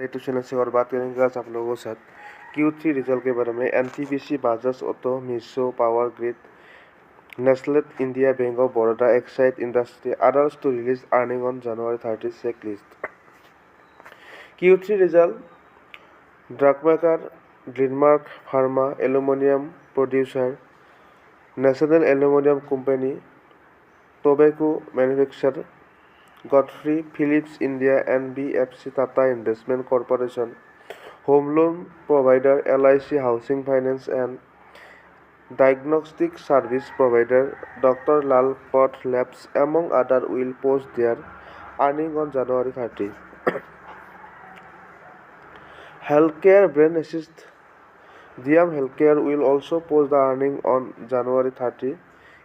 YouTube channel से और बात करेंगे आज आप लोगों के साथ Q3 रिजल्ट के बारे में। NTPC, Bajaj auto, Meesho, power grid, Nestle India, bank of Baroda, Exide industry others to release earning on January 30 checklist. Q3 result: drug maker Glenmark Pharma, aluminum producer National Aluminum Company, tobacco manufacturer Godfrey Phillips India, NBFC, Tata Investment Corporation, home loan provider LIC, housing finance and diagnostic service provider Dr. Lal Path Labs, among others, will post their earnings on January 30. Healthcare brand assist Diam Healthcare will also post the earnings on January 30.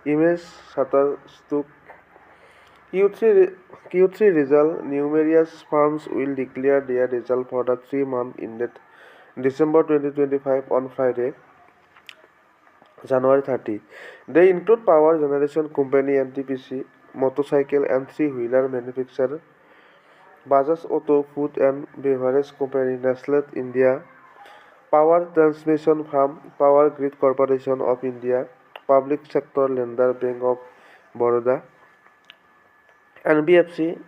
Image Shutterstock. Q3 result: numerous firms will declare their result for the 3-month ended December 2025 on Friday, January 30. They include power generation company NTPC, motorcycle and three-wheeler manufacturer Bajaj Auto, food and beverage company Nestle India, power transmission firm Power Grid Corporation of India, public sector lender Bank of Baroda, NBFC,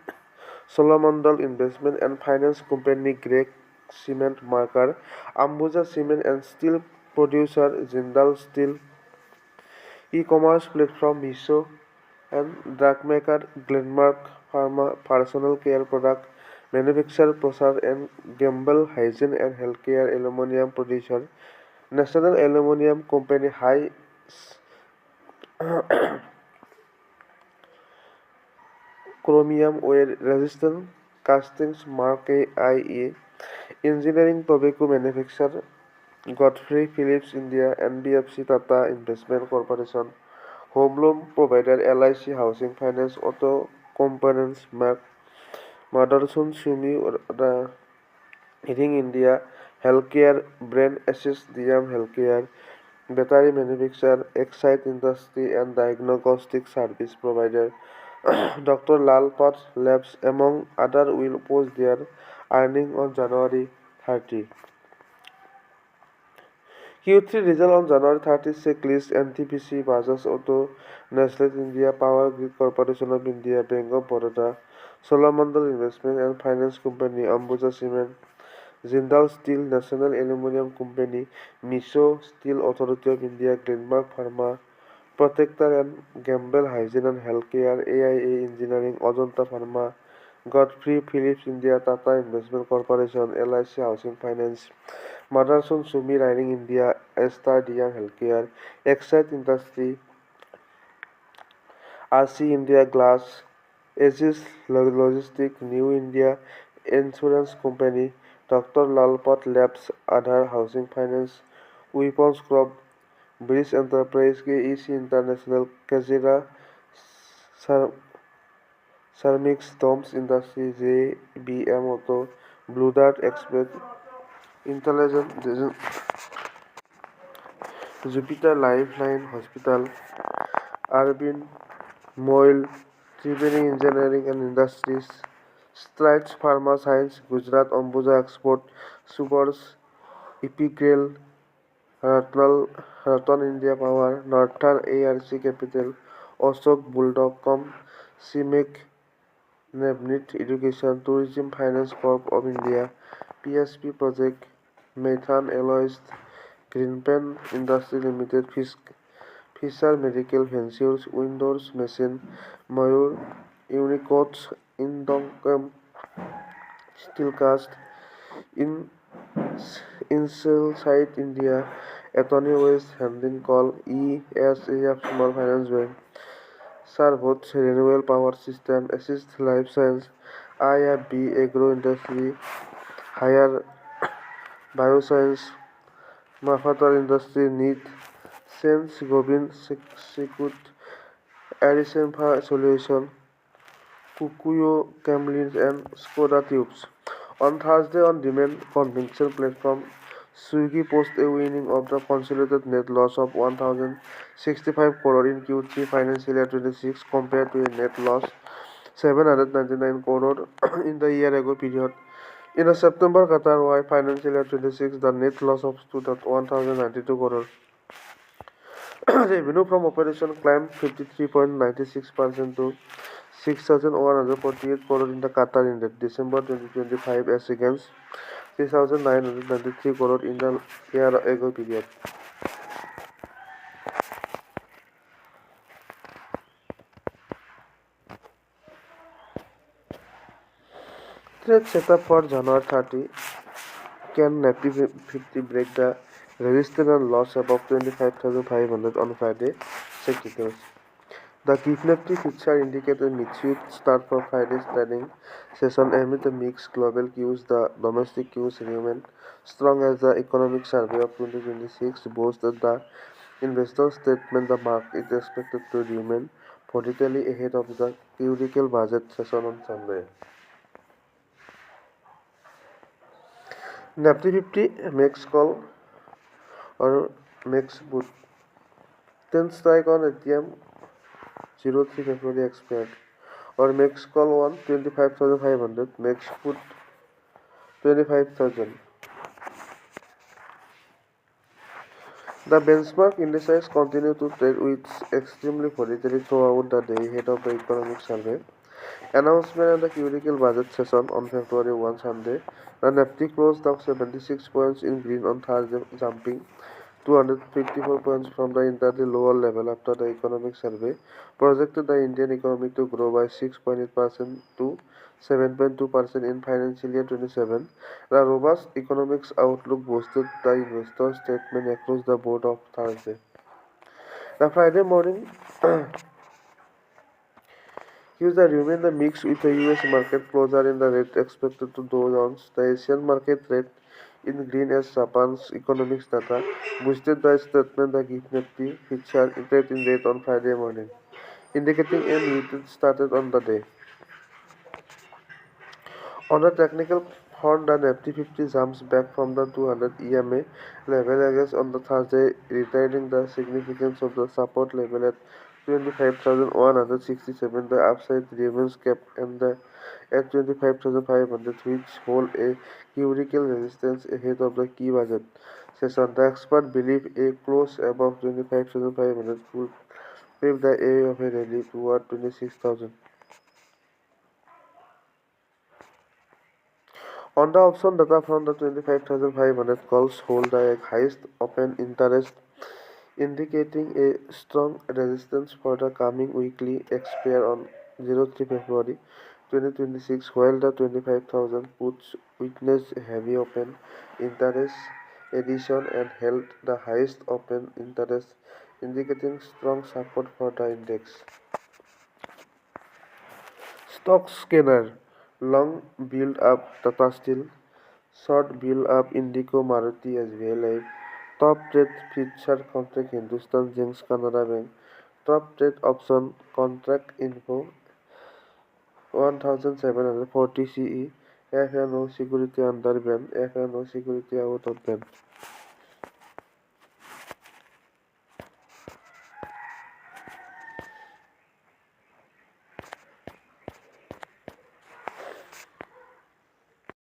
Solomondal Investment and Finance Company Greg Cement Marker, Ambuja Cement and Steel Producer Jindal Steel, e-commerce platform Meesho, and drug maker Glenmark Pharma, personal care product manufacturer Procter and Gamble, hygiene and healthcare, aluminum producer National Aluminum Company, high chromium wear resistant castings Mark IA, engineering tobacco manufacturer Godfrey Phillips India, NBFC, Tata Investment Corporation, home loan provider LIC, housing finance, auto components Motherson Sumi, Ring India, healthcare brand Assist Diam Healthcare, battery manufacturer Excite Industry and diagnostic service provider Dr. Lal Path Labs, among others, will post their earnings on January 30. Q3 result on January 30 checklist: NTPC, Bajaj Auto, Nestle India, Power Grid Corporation of India, Bank of Baroda, Solomondal Investment and Finance Company, Ambuja Cement, Jindal Steel, National Aluminum Company, Meesho, Steel Authority of India, Glenmark Pharma, Protector and Gamble, hygiene and healthcare, AIA Engineering, Ajanta Pharma, Godfrey Phillips India, Tata Investment Corporation, LIC Housing Finance, Motherson Sumi, Ring India, Star Diam Healthcare, Excite Industry, RC India Glass, Aegis Logistics, New India Insurance Company, Dr. Lal Path Labs, Aadhar Housing Finance, Weapons Crop, Bridge Enterprise, KEC International, Kazira Ceramics, Domes Industry, JBM Auto, Blue Dart Express, Intelligent Jupiter Lifeline Hospital, Arvind Moil, Triveni Engineering and Industries, Strides Pharma Science, Gujarat Ambuja Export, Supers, Epigrail, Ratan India Power, Northern ARC Capital, Ashok Bulldog.com, CIMEC, Navneet Education, Tourism Finance Corp of India, PSP Project, Methan Alloys, Greenpen Industry Limited, Fisher Medical Ventures, Windows Machine, Mayur, Unicodes, Indocom, Steelcast, Insight India, Attorney West Handling Call, ESAF Small Finance Bank, Sarvot Renewable Power System, Assist Life Science, IFB Agro Industry, Higher Bioscience, Mafatar Industry, Need, Sense Gobind Sekut, Addison Solution, Kukuyo Camlins and Skoda Tubes. On Thursday, on-demand convention platform Swiggy posted a winning of the consolidated net loss of 1,065 crore in Q3 financial year 26 compared to a net loss 799 crore in the year-ago period. In a September Qatar Y financial year 26, the net loss of stood at 1,092 crore. Revenue from operation climbed 53.96% to 6,148 crore in the Qatar in the December 2025 as against 3,993 crore in the year ago period. Trade setup for January 30. Can Nifty 50 break the resistance and loss above 25,500 on Friday? Check details. The Nifty future indicated a mixed start for Friday's trading session amid the mixed global cues. The domestic cues remain strong as the economic survey of 2026 boasted the investor statement. The market is expected to remain politically ahead of the curical budget session on Sunday. Nifty 50 makes call or makes put 10 strike on ATM 03 February expired or makes call on 25,500 makes put 25,000. The benchmark indices continue to trade with extremely volatility throughout the day ahead of the economic survey announcement and the curical budget session on February 1 Sunday. The Nifty closed up 76 points in green on Thursday, jumping 254 points from the entirely lower level after the economic survey projected the Indian economy to grow by 6.8% to 7.2% in financial year 27. The robust economics outlook boosted the investor statement across the board of Thursday. The Friday morning cues that remain the mix with the US market closer in the red expected to Dow Jones. The Asian market trade in green as Japan's economics data boosted the statement the gift nifty featured trade in red on Friday morning, indicating a muted started on the day. On a technical front, the Nifty 50 jumps back from the 200 EMA level against on the Thursday, retaining the significance of the support level at 25,167. The upside remains kept and at 25,500, which hold a curical resistance ahead of the key budget session. The expert believe a close above 25,500 would pave the way of a rally toward 26,000. On the option data from the 25,500 calls hold the highest open interest, indicating a strong resistance for the coming weekly expire on 03 February 2026, while the 25,000 puts witnessed heavy open interest addition and held the highest open interest, indicating strong support for the index. Stock scanner long build up Tata Steel, short build up Indigo Maruti SVLI, top trade feature contract Hindustan Zinc Canara Bank, top trade option contract info 1740 CE, FNO security under ban, FNO security out of ban.